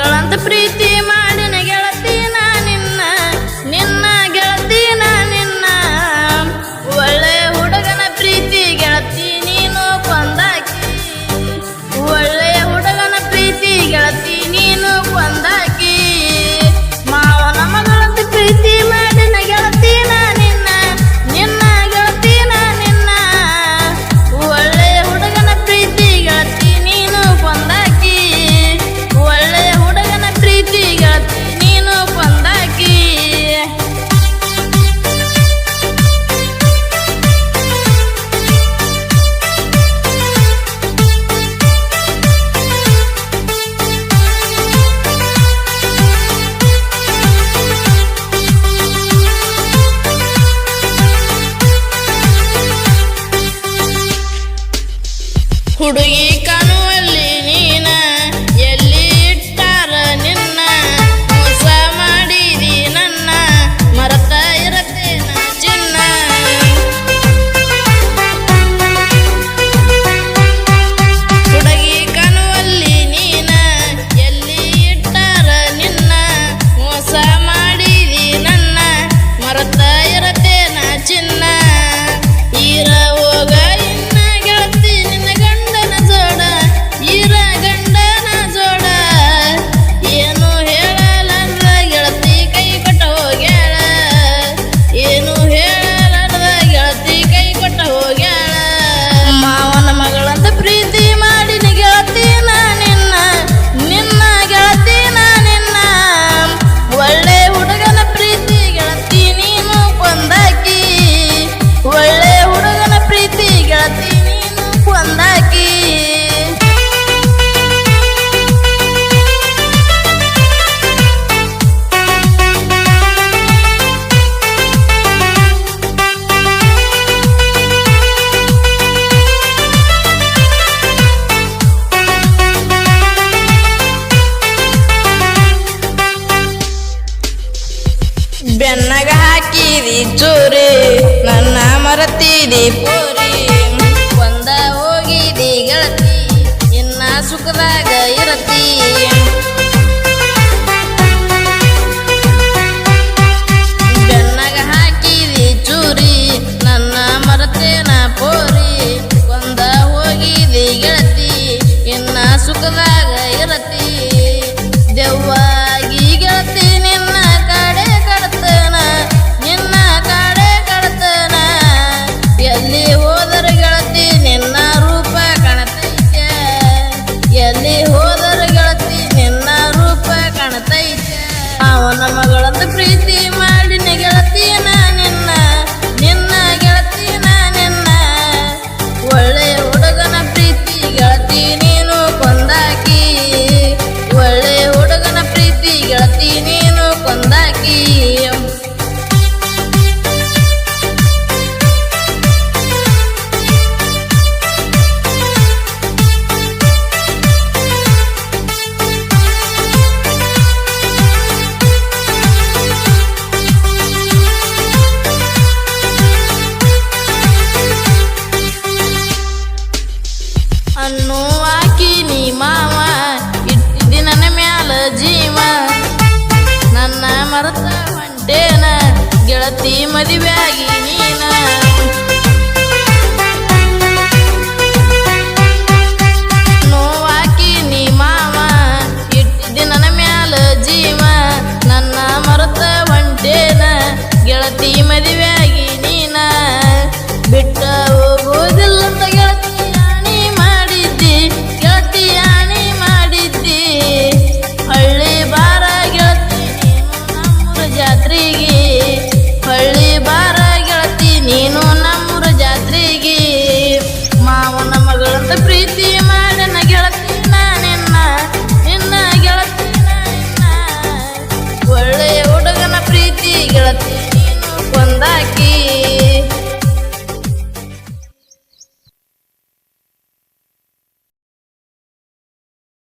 ಮಗಳಂತ ಪ್ರೀತಿ ಮಾಡಿನ ಗೆಳತಿ ನಾ ನಿನ್ನ ನಿನ್ನ ಗೆಳತಿ ನಾ ನಿನ್ನ ಒಳ್ಳೆ ಹುಡುಗನ ಪ್ರೀತಿ ಗೆಳತಿ ನೀನು ಕೊಂದಾಕಿ ಒಳ್ಳೆ ಹುಡುಗನ ಪ್ರೀತಿ ಗೆಳತಿ ನೀನು ಕೊಂದಾಕಿ ಮಾವನ ಮಗಳಂತ ಪ್ರೀತಿ ಮಾಡಿನ ಗೆಳತಿ ನಾ ನಿನ್ನ ನಿನ್ನ ಗೆಳತಿ ನಾ ನಿನ್ನ ಒಳ್ಳೆ ಹುಡುಗನ ಪ್ರೀತಿ ಗೆಳತಿ ನೀನು ಕೊಂದಾಕಿ ಒಳ್ಳೆ ಹುಡುಗನ ಪ್ರೀತಿ ಗೆಳತಿ ನೀನು ಕೊಂದಾಕಿ ಹುಡುಗಿ ಕಾಣುವಲ್ಲಿ ನೀನ ಎಲ್ಲಿ ಇಟ್ಟಾರ ನಿನ್ನ ಮೋಸ ಮಾಡಿದಿ ನನ್ನ ಮರತ ಇರತ್ತೇನ ಚಿನ್ನ ಹುಡುಗಿ ಕಾಣುವಲ್ಲಿ ನೀನ ಎಲ್ಲಿ ಇಟ್ಟಾರ ನಿನ್ನ ಮೋಸ ಮಾಡಿದಿ ನನ್ನ ಮರತ ಇರತ್ತೇನ ಚಿನ್ನ ಈರ ಹೋಗ ಇನ್ನ ಗೆಳತಿ ನಿನ್ನ ಗಂಡನ ಜೋಡ ಈರ ಗಂಡನ ಜೋಡ ಏನು ಹೇಳಲಾರ್ದ ಗೆಳತಿ ಕೈ ಕೊಟ್ಟ ಹೋಗ್ಯಾಳ ಏನು ಹೇಳಲಾರ್ದ ಗೆಳತಿ ಕೈ ಕೊಟ್ಟ ಹೋಗ್ಯಾಳ ಮಾವನ ಮಗಳಂತ ಪ್ರೀತಿ ಮಾಡಿನ ಗೆಳತಿ ನಾ ನಿನ್ನ ನಿನ್ನ ಗೆಳತಿ ನಾ ನಿನ್ನ ಒಳ್ಳೆ ಹುಡುಗನ ಪ್ರೀತಿ ಗೆಳತಿ ನೀನು ಕೊಂದಾಕಿ ಒಳ್ಳೆ ಹುಡುಗನ ಪ್ರೀತಿ ಗೆಳತಿ ನೀನು ಕೊಂದಾಕಿ ಬೆನ್ನಗ ಹಾಕಿದಿ ಚೂರಿ ನನ್ನ ಮರತಿದಿ ಪೂರಿ ಒಂದ ಹೋಗಿದಿ ಗೆಳತಿ ಇನ್ನ ಸುಖದಾಗ ಇರತಿ ಬೆನ್ನಗ ಹಾಕಿದಿ ಚೂರಿ ನನ್ನ ಮರತೇನ ಪೋರಿ ಒಂದ ಹೋಗಿದಿ ಗೆಳತಿ ಇನ್ನ ಸುಖದಾಗ ಇರತಿ ದೆವ್ವಾಗಿ ಗೆಳತಿ ನಿನ್ನ ಕಡೆ ಕಡತನ ನಿನ್ನ ಕಡೆ ಕಡತನ ಎಲ್ಲಿ ಹೋದರ ಗೆಳತಿ ನಿನ್ನ ರೂಪ ಕಾಣತೈತೆ ಎಲ್ಲಿ ಹೋದರ ಗೆಳತಿ ನಿನ್ನ ರೂಪ ಕಾಣತೈತೆ ಅವನ ಮಗಳಂತ ಪ್ರೀತಿ ಮಾಡಿನ ಗೆಳತಿ ನಾ ನಿನ್ನ ನಿನ್ನ ಗೆಳತಿ ನಾ ನಿನ್ನ ಒಳ್ಳೆ ಹುಡುಗನ ಪ್ರೀತಿ ಗೆಳತಿ ನೀನು ಕೊಂದಾಕಿ ಒಳ್ಳೆ ಹುಡುಗನ ಪ್ರೀತಿ ಗೆಳತಿ ನೀನು ಕೊಂದಾಕಿ ಅನ್ನು ಹಾಕಿ ನೀ ಮಾವ ಇಟ್ಟಿದಿ ನನ್ನ ಮ್ಯಾಲ ಜೀವ ನನ್ನ ಮರತ ಹೊಂಟೇನ ಗೆಳತಿ ಮದುವೆಯಾಗಿ ನೀ